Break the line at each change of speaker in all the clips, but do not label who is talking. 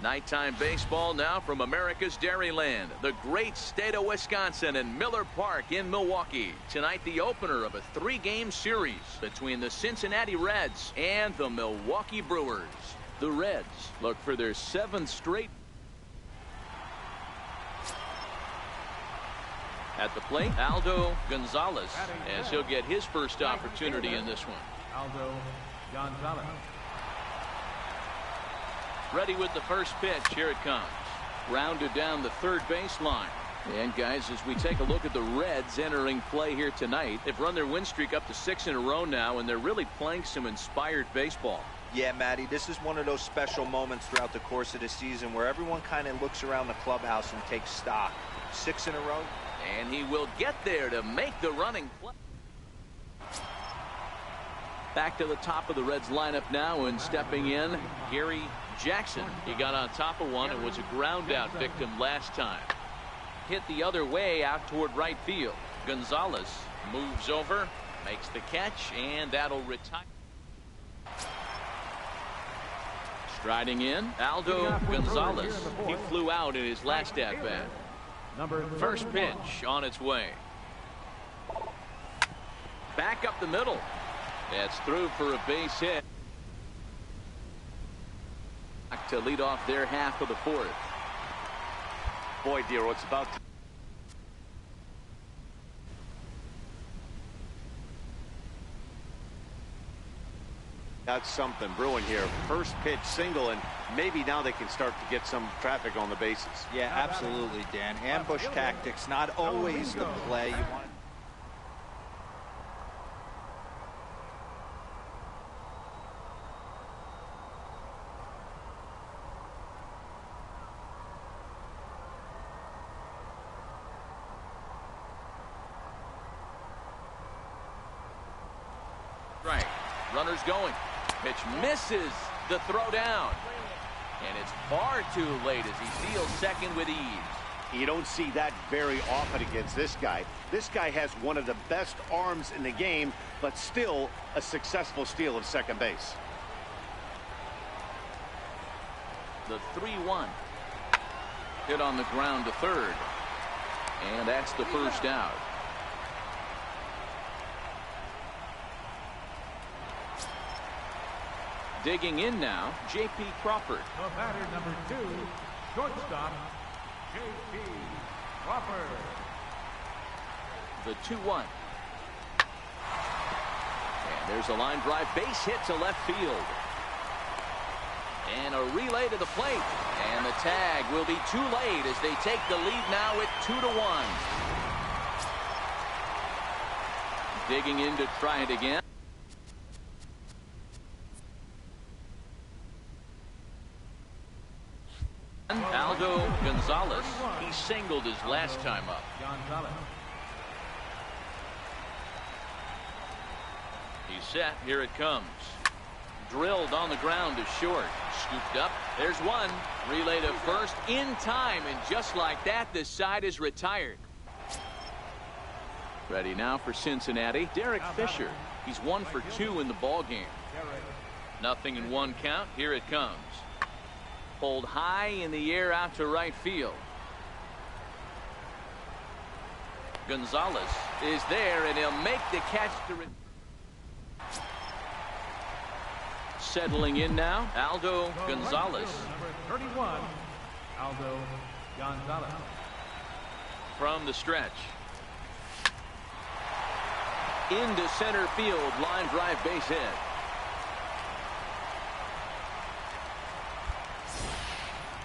Nighttime baseball now from America's Dairyland, the great state of Wisconsin, and Miller Park in Milwaukee. Tonight, the opener of a 3-game series between the Cincinnati Reds and the Milwaukee Brewers. The Reds look for their 7th straight. At the plate, Aldo Gonzalez, as he'll get his first opportunity in this one.
Aldo Gonzalez.
Ready with the first pitch. Here it comes. Rounded down the third baseline. And guys, as we take a look at the Reds entering play here tonight, they've run their win streak up to 6 in a row now, and they're really playing some inspired baseball.
Yeah, Matty, this is one of those special moments throughout the course of the season where everyone kind of looks around the clubhouse and takes stock. 6 in a row.
And he will get there to make the running play. Back to the top of the Reds lineup now, and stepping in, Gary Jackson. He got on top of one and was a ground out victim last time. Hit the other way out toward right field. Gonzalez moves over, makes the catch, and that'll retire. Striding in, Aldo Gonzalez. He flew out in his last at bat. First pitch on its way. Back up the middle. That's through for a base hit. To lead off their half of the 4th.
Boy, Dero, it's about to... That's something brewing here. First pitch single, and maybe now they can start to get some traffic on the bases.
Yeah, absolutely, Dan. Ambush tactics, not always the play you want.
Right. Runners going. Pitch misses the throw down. And it's far too late as he steals second with ease.
You don't see that very often against this guy. This guy has one of the best arms in the game, but still a successful steal of second base.
The 3-1. Hit on the ground to third. And that's the first out. Digging in now, J.P. Crawford.
The batter, number 2, shortstop, J.P. Crawford.
The 2-1. And there's a line drive base hit to left field. And a relay to the plate. And the tag will be too late as they take the lead now at 2-1. Digging in to try it again. Aldo Gonzalez. He singled his last time up. He's set. Here it comes. Drilled on the ground to short. Scooped up. There's one. Relay to first in time. And just like that, this side is retired. Ready now for Cincinnati. Derek Fisher. He's 1 for 2 in the ball game. Nothing in 1 count. Here it comes. Pulled high in the air out to right field. Gonzalez is there, and he'll make the catch to settling in now, Aldo Gonzalez.
Number 31, Aldo Gonzalez.
From the stretch. Into center field, line drive base hit.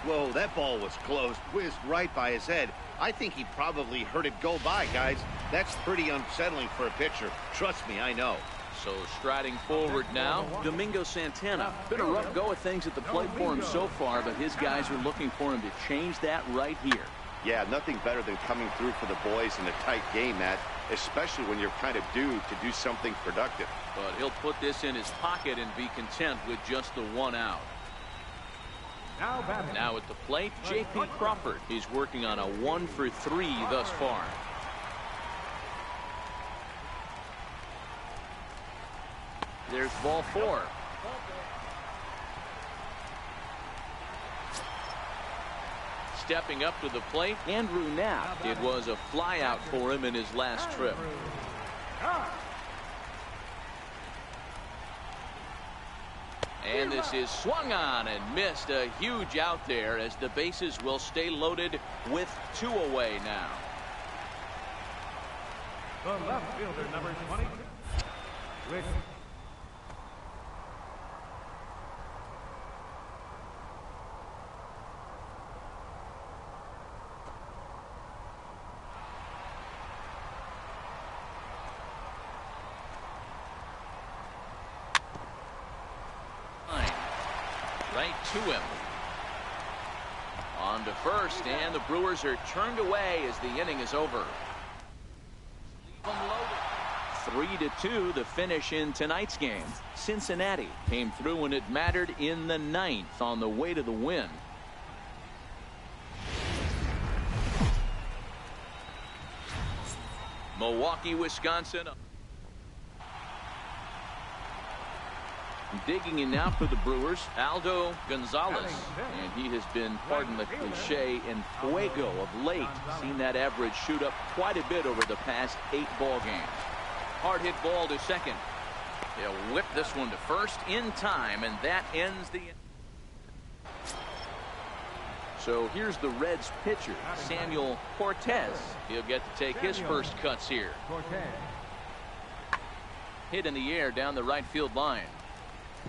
Whoa, that ball was close. Whizzed right by his head. I think he probably heard it go by, guys. That's pretty unsettling for a pitcher. Trust me, I know.
So striding forward now, Domingo Santana. Been a rough go of things at the plate for him so far, but his guys are looking for him to change that right here.
Yeah, nothing better than coming through for the boys in a tight game, Matt, especially when you're kind of due to do something productive.
But he'll put this in his pocket and be content with just the 1 out. Now at the plate, J.P. Crawford. He's working on a 1 for 3 thus far. There's ball 4. stepping up to the plate, Andrew Knapp. It was a flyout for him in his last trip. And this is swung on and missed. A huge out there as the bases will stay loaded with 2 away now.
The left fielder, number 22, Rick.
Right to him. On to first, and the Brewers are turned away as the inning is over. 3-2 the finish in tonight's game. Cincinnati came through when it mattered in the 9th on the way to the win. Milwaukee, Wisconsin. Digging in now for the Brewers, Aldo Gonzalez, and he has been, pardon the cliche, in fuego of late. Seen that average shoot up quite a bit over the past 8 ball games. Hard hit ball to second. They'll whip this one to first in time, and that ends the. So here's the Reds pitcher, Samuel Cortez. He'll get to take his first cuts here. Hit in the air down the right field line.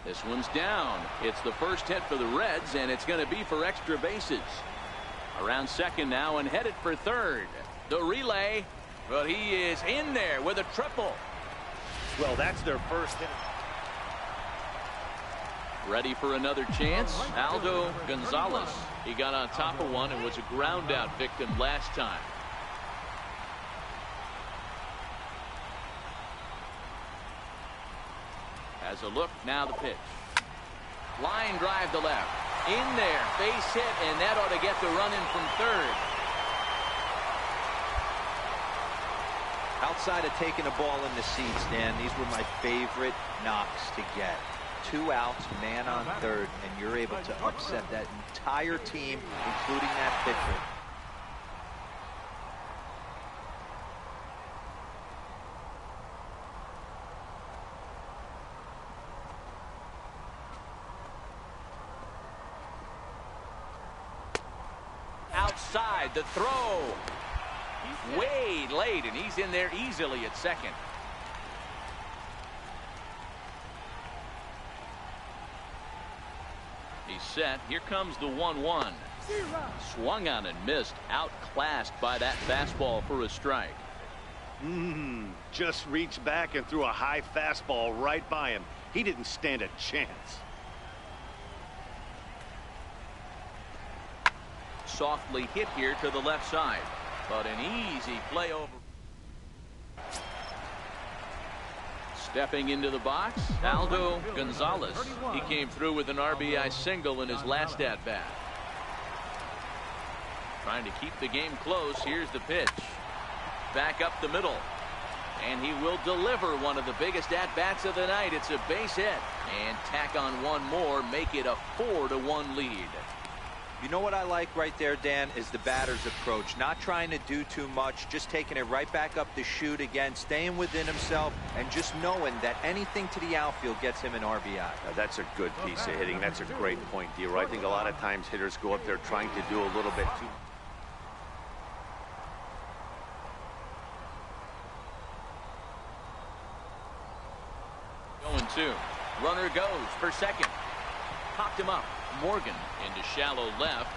This one's down. It's the first hit for the Reds, and it's going to be for extra bases. Around second now and headed for third. The relay, but he is in there with a triple.
Well, that's their first hit.
Ready for another chance? Aldo Gonzalez. He got on top of one and was a ground out victim last time. Has a look, now the pitch. Line drive to left. In there, base hit, and that ought to get the run in from third.
Outside of taking a ball in the seats, Dan, these were my favorite knocks to get. 2 outs, man on third, and you're able to upset that entire team, including that pitcher.
Outside, the throw. Way late, and he's in there easily at second. He's set. Here comes the 1-1. Swung on and missed. Outclassed by that fastball for a strike.
Just reached back and threw a high fastball right by him. He didn't stand a chance.
Softly hit here to the left side, but an easy play over. Stepping into the box, Aldo Gonzalez. He came through with an RBI single in his last at bat. Trying to keep the game close. Here's the pitch. Back up the middle, and he will deliver one of the biggest at bats of the night. It's a base hit, and tack on one more, make it a 4-1 lead.
You know what I like right there, Dan, is the batter's approach. Not trying to do too much, just taking it right back up the chute again, staying within himself, and just knowing that anything to the outfield gets him an RBI.
That's a good piece of hitting. That's a great point, D-Roy. I think a lot of times hitters go up there trying to do a little bit too.
0-2. Runner goes for second. Popped him up. Morgan into shallow left.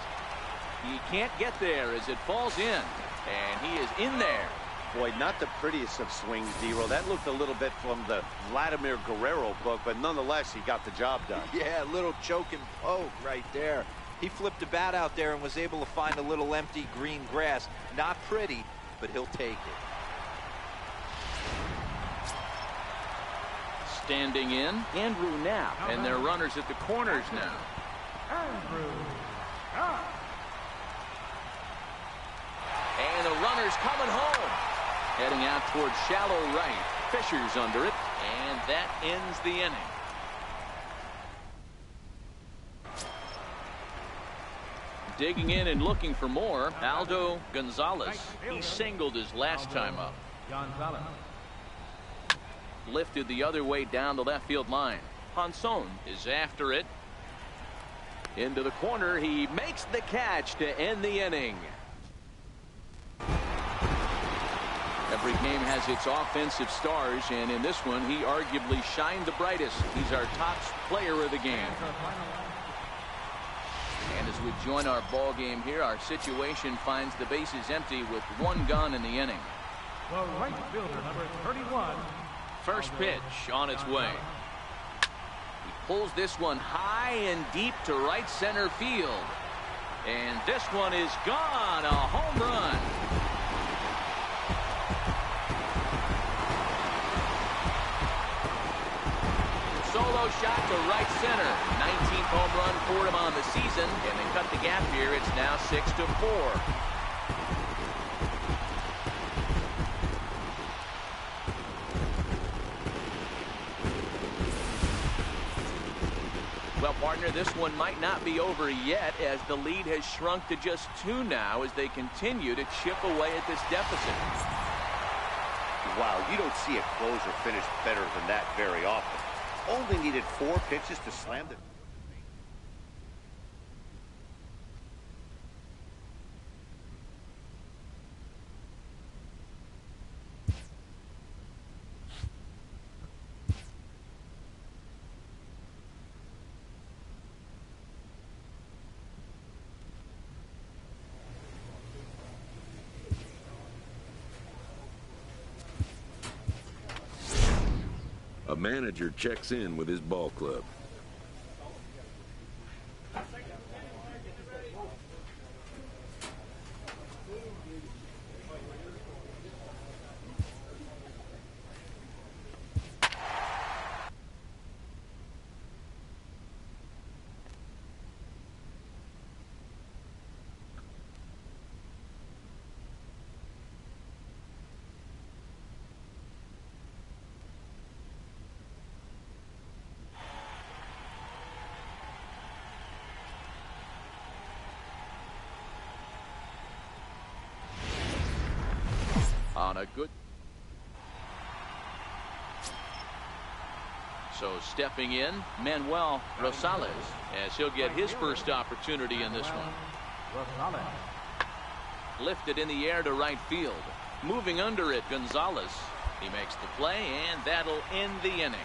He can't get there as it falls in, and he is in there.
Boy, not the prettiest of swings, D-Roy. That looked a little bit from the Vladimir Guerrero book, but nonetheless, he got the job done.
Yeah, a little choke and poke right there. He flipped the bat out there and was able to find a little empty green grass. Not pretty, but he'll take it.
Standing in, Andrew Knapp, and their runners at the corners now.
Andrew Knapp.
And the runner's coming home. Heading out towards shallow right. Fisher's under it, and that ends the inning. Digging in and looking for more, Aldo Gonzalez. He singled his last time up.
Gonzalez.
Lifted the other way down the left field line. Ponson is after it. Into the corner. He makes the catch to end the inning. Every game has its offensive stars, and in this one, he arguably shined the brightest. He's our top player of the game. And as we join our ball game here, our situation finds the bases empty with one gun in the inning.
The right fielder, number 31.
First pitch on its way. He pulls this one high and deep to right center field. And this one is gone. A home run. Solo shot to right center. 19th home run for him on the season, and they cut the gap here. It's now 6-4. Well, partner, this one might not be over yet, as the lead has shrunk to just 2 now as they continue to chip away at this deficit.
Wow, you don't see a closer finish better than that very often. Only needed 4 pitches to slam the...
A manager checks in with his ball club.
On a good. So stepping in, Manuel Rosales, as he'll get his first opportunity in this one.
Rosales.
Lifted in the air to right field. Moving under it, Gonzalez. He makes the play, and that'll end the inning.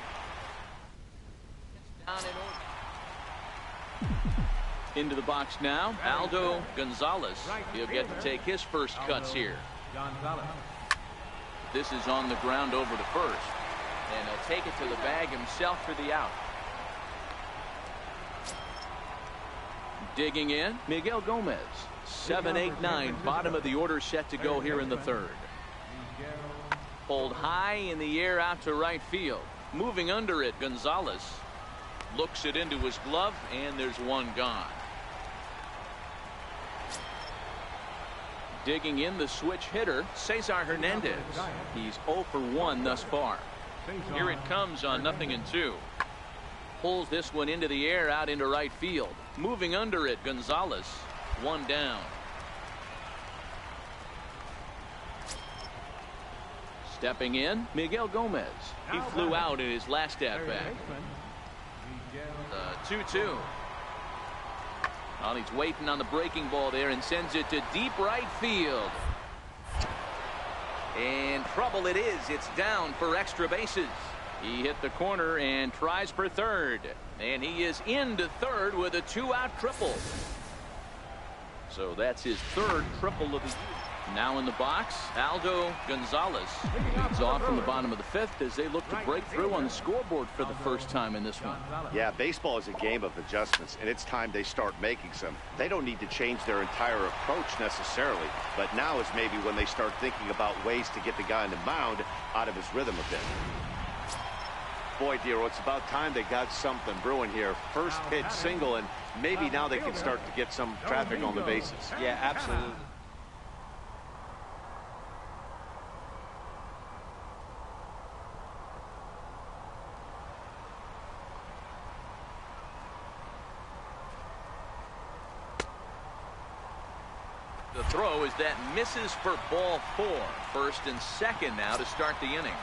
Down in order. Into the box now, Aldo Gonzalez. He'll get to take his first cuts here.
Gonzalez.
This is on the ground over to first, and he'll take it to the bag himself for the out. Digging in, Miguel Gomez. 7, 8, 9, bottom of the order set to go here in the third. Pulled high in the air out to right field. Moving under it, Gonzalez looks it into his glove, and there's one gone. Digging in, the switch hitter, Cesar Hernandez. He's 0 for 1 thus far. Here it comes on 0-2. Pulls this one into the air out into right field. Moving under it, Gonzalez. 1 down. Stepping in, Miguel Gomez. He flew out in his last at-bat. 2-2. Well, he's waiting on the breaking ball there and sends it to deep right field. And trouble it is. It's down for extra bases. He hit the corner and tries for third. And he is into third with a 2-out triple. So that's his third triple of the year. Now in the box, Aldo Gonzalez leads off from the bottom of the 5th as they look to break through on the scoreboard for the first time in this one.
Yeah, baseball is a game of adjustments, and it's time they start making some. They don't need to change their entire approach necessarily, but now is maybe when they start thinking about ways to get the guy on the mound out of his rhythm a bit. Boy, Dero, it's about time they got something brewing here. First pitch single, and maybe now they can start to get some traffic on the bases.
Yeah, absolutely.
throw as that misses for ball 4. First and second now to start the inning.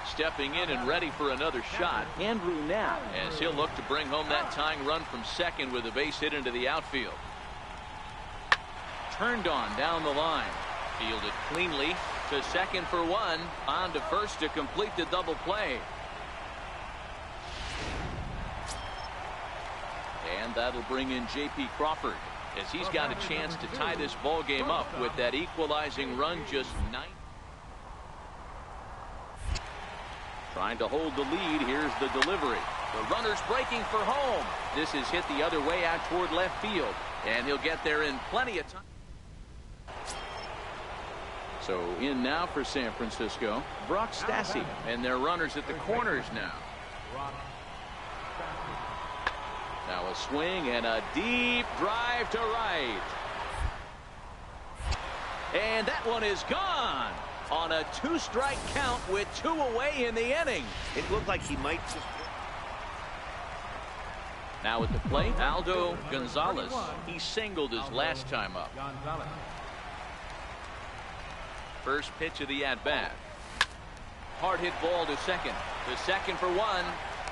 Stepping in and ready for another shot, Andrew Knapp, as he'll look to bring home that tying run from second with a base hit into the outfield. Turned on down the line. Fielded cleanly to second for 1. On to first to complete the double play. And that'll bring in J.P. Crawford, as he's got a chance to tie this ball game up with that equalizing run just 9. Trying to hold the lead. Here's the delivery. The runner's breaking for home. This is hit the other way out toward left field, and he'll get there in plenty of time. So in now for San Francisco, Brock Stassi, and their runners at the corners now. Now a swing and a deep drive to right. And that one is gone on a 2-strike count with 2 away in the inning.
It looked like he might just...
Now at the plate, Aldo Gonzalez. He singled his last time up. First pitch of the at-bat. Hard hit ball to second. To second for 1.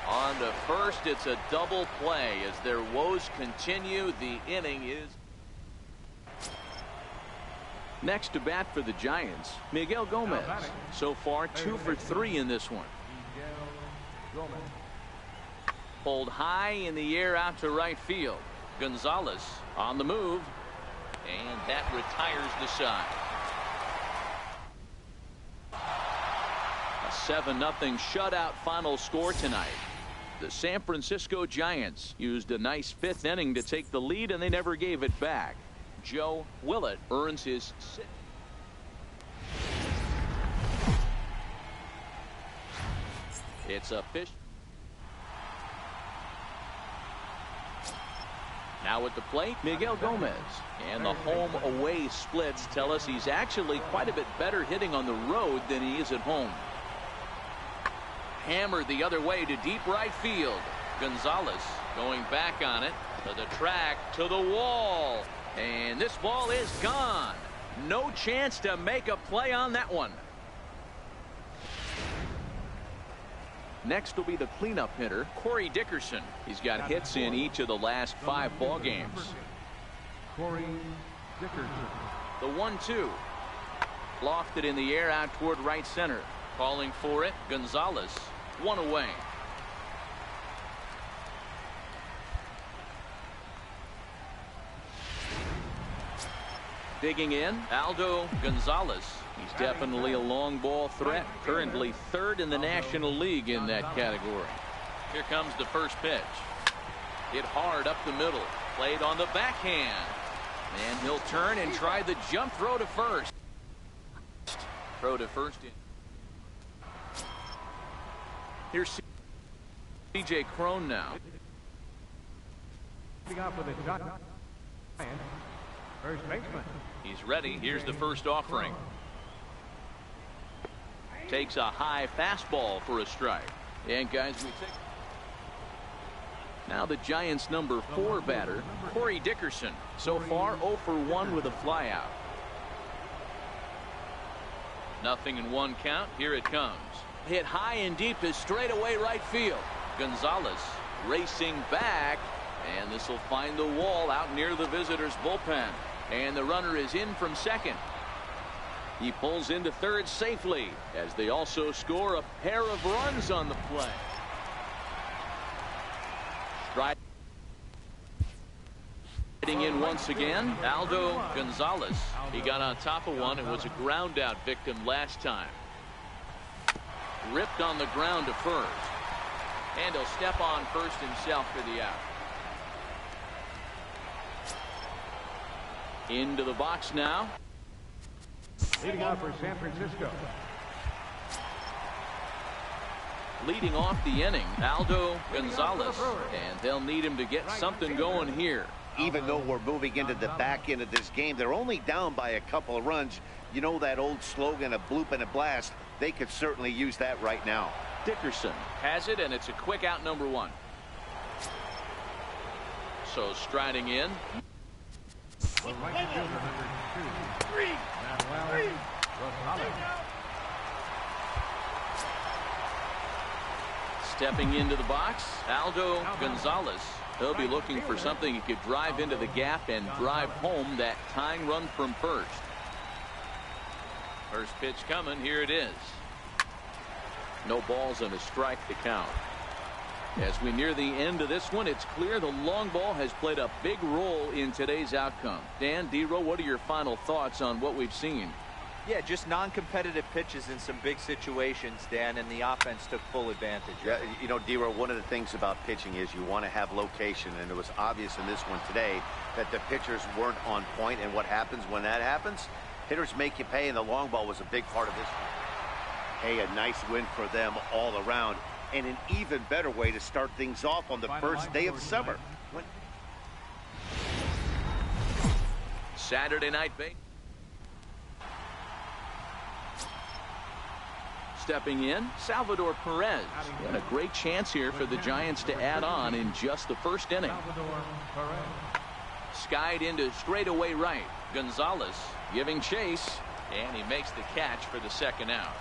On to first, it's a double play as their woes continue. The inning is... Next to bat for the Giants, Miguel Gomez. So far 2 for 3 in this one. Pulled high in the air out to right field. Gonzalez on the move, and that retires the side. A 7-0 shutout final score tonight. The San Francisco Giants used a nice 5th inning to take the lead, and they never gave it back. Joe Willett earns his 6th. It's a fish. Now at the plate, Miguel Gomez. And the home-away splits tell us he's actually quite a bit better hitting on the road than he is at home. Hammered the other way to deep right field. Gonzalez going back on it to the track, to the wall. And this ball is gone. No chance to make a play on that one. Next will be the cleanup hitter, Corey Dickerson. He's got hits in each of the last 5 ball games.
Corey Dickerson.
The 1-2. Lofted in the air out toward right center. Calling for it, Gonzalez. 1 away. Digging in, Aldo Gonzalez. He's definitely a long ball threat. Currently 3rd in the National League in that category. Here comes the first pitch. Hit hard up the middle. Played on the backhand. And he'll turn and try the jump throw to first. Throw to first. Here's C.J. Cron now.
First baseman.
He's ready. Here's the first offering. Takes a high fastball for a strike. And guys, we take... Now the Giants' number 4 batter, Corey Dickerson. So far 0 for 1 with a flyout. 0-1 count. Here it comes. Hit high and deep to straightaway right field. Gonzalez racing back, and this will find the wall out near the visitors' bullpen. And the runner is in from second. He pulls into third safely as they also score a pair of runs on the play. Striding in once again, Aldo Gonzalez. He got on top of one and was a ground out victim last time. Ripped on the ground to first. And he'll step on first himself for the out. Into the box now.
Leading off for San Francisco.
Leading off the inning, Aldo Gonzalez. And they'll need him to get something going here.
Even though we're moving into the back end of this game, they're only down by a couple of runs. You know that old slogan, a bloop and a blast? They could certainly use that right now.
Dickerson has it, and it's a quick out, number 1. So striding in,
The right fielder, number 2. Manuel Rosales.
Stepping into the box, Aldo Gonzalez. He'll be looking for something he could drive into the gap and drive home that tying run from first. First pitch coming. Here it is. No balls and a strike to count. As we near the end of this one, it's clear the long ball has played a big role in today's outcome. Dan, D-Row, what are your final thoughts on what we've seen?
Yeah, just non-competitive pitches in some big situations, Dan, and the offense took full advantage.
Yeah, you know, D-Row, one of the things about pitching is you want to have location, and it was obvious in this one today that the pitchers weren't on point, and what happens when that happens? Hitters make you pay, and the long ball was a big part of this one. Hey, a nice win for them all around, and an even better way to start things off on the first day of summer.
Saturday night base. Stepping in, Salvador Perez. And a great chance here for the Giants to add on in just the first inning.
Salvador Perez.
Skied into straightaway right. Gonzalez giving chase, and he makes the catch for the second out.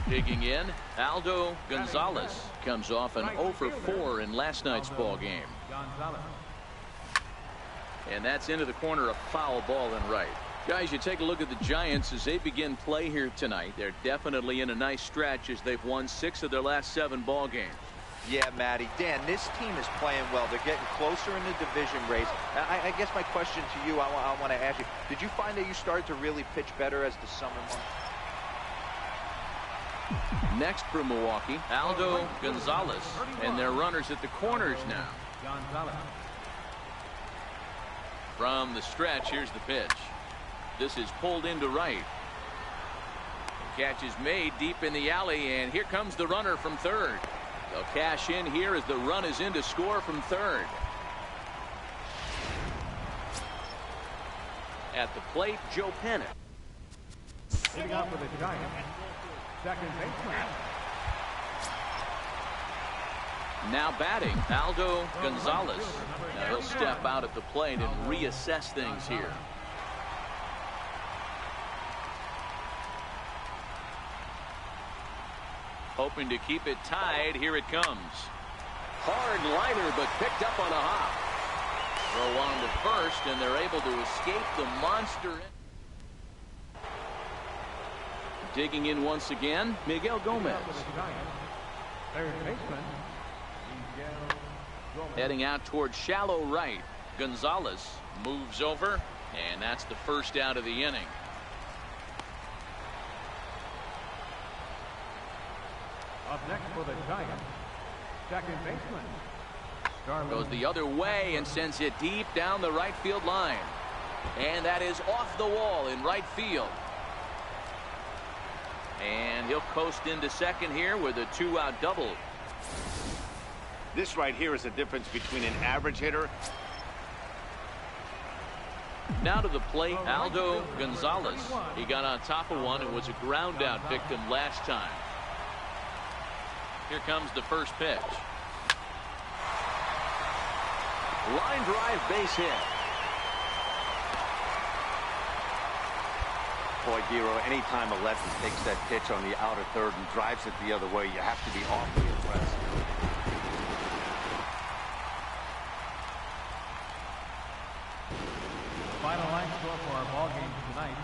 Digging in, Aldo Gonzalez comes off an 0 for 4 in last night's ball game.
Gonzalez.
And that's into the corner, a foul ball and right. Guys, you take a look at the Giants as they begin play here tonight. They're definitely in a nice stretch as they've won 6 of their last 7 ball games.
Yeah, Matty. Dan, this team is playing well. They're getting closer in the division race. I guess my question to you, I want to ask you, did you find that you started to really pitch better as the summer months?
Next for Milwaukee, Aldo Gonzalez, and their runners at the corners now.
Gonzalez.
From the stretch, here's the pitch. This is pulled into right. The catch is made deep in the alley, and here comes the runner from third. They'll cash in here as the run is in to score from third. At the plate, Joe Pennant.
Hitting up for the Giants. Second baseman.
Now batting, Aldo Gonzalez. Now he'll step out at the plate and reassess things here. Hoping to keep it tied. Here it comes. Hard liner, but picked up on a hop. Throw on to first, and they're able to escape the monster. Digging in once again, Miguel Gomez.
Third baseman. Miguel Gomez.
Heading out towards shallow right. Gonzalez moves over, and that's the first out of the inning.
Up next for the Giants. Second baseman.
Goes the other way and sends it deep down the right field line. And that is off the wall in right field. And he'll coast into second here with a 2-out double.
This right here is the difference between an average hitter.
Now to the plate, Aldo Gonzalez. He got on top of one and was a ground out victim last time. Here comes the first pitch. Line drive, base hit.
Boy, D-Row, anytime a lefty takes that pitch on the outer third and drives it the other way, you have to be awfully impressed.
Final line score for our ball game tonight.